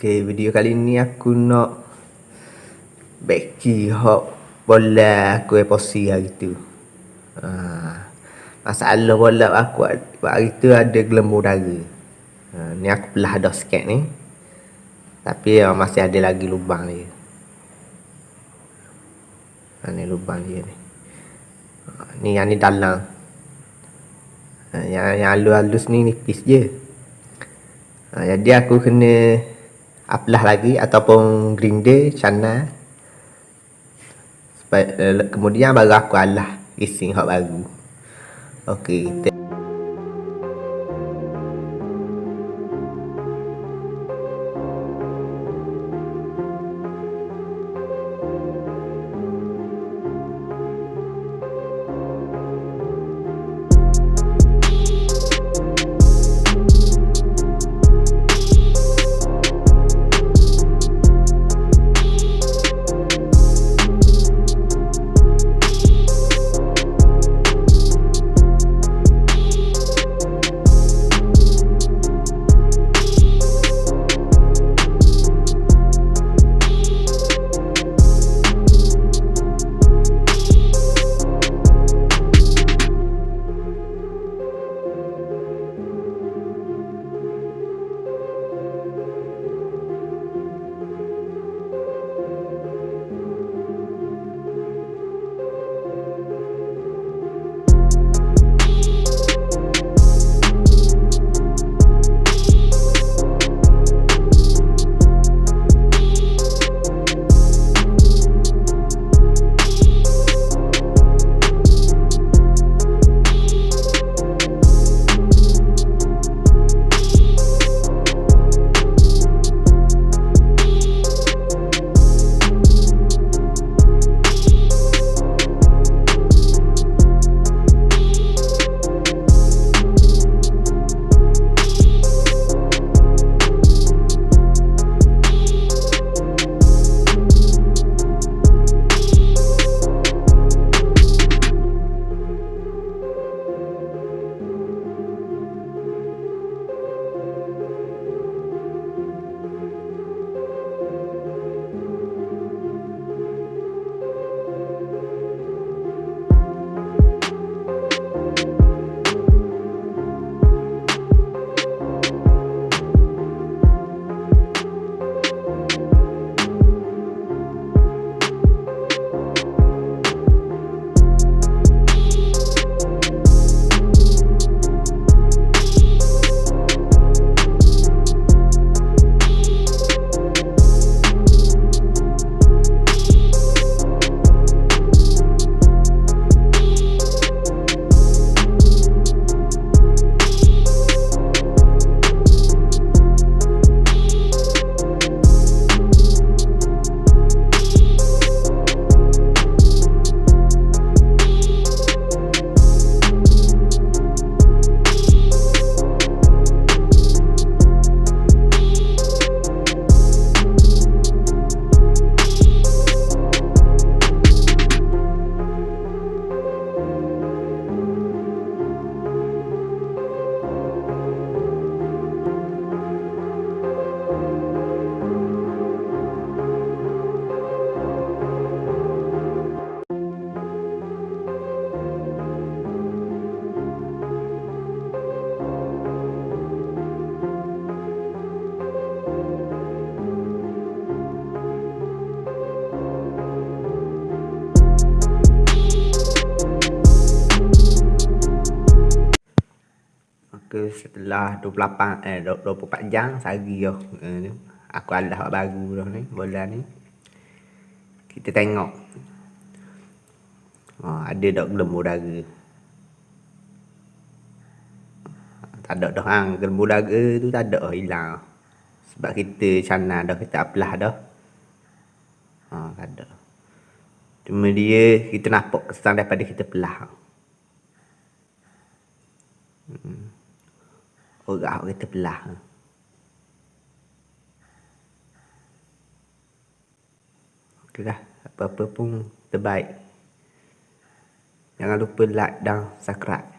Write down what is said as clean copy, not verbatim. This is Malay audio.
Okay, video kali ni aku nak beki hok bola aku emosi hari tu. Masalah bola aku hari tu ada gelembung udara. Ni aku belah dah sikit ni. Tapi masih ada lagi lubang dia. Ni lubang dia ni. Ni yang ni dalam. Yang halus-halus ni nipis je. Jadi aku kena belah lagi ataupun grinder cana. Kemudian baru aku alah ising hak baru. Okey. Setelah 24 jam sehari dah. Aku alah baru dah ni bola ni. Kita tengok. Ada dak gelembung udara. Tak ada dah gelembung udara tu tak ada hilang. Sebab kita cana dah, kita belah dah. Tak ada. Cuma dia kita nampak kesan daripada kita belah. Orang kita belah. Okeylah, apa-apa pun terbaik. Jangan lupa like dan subscribe.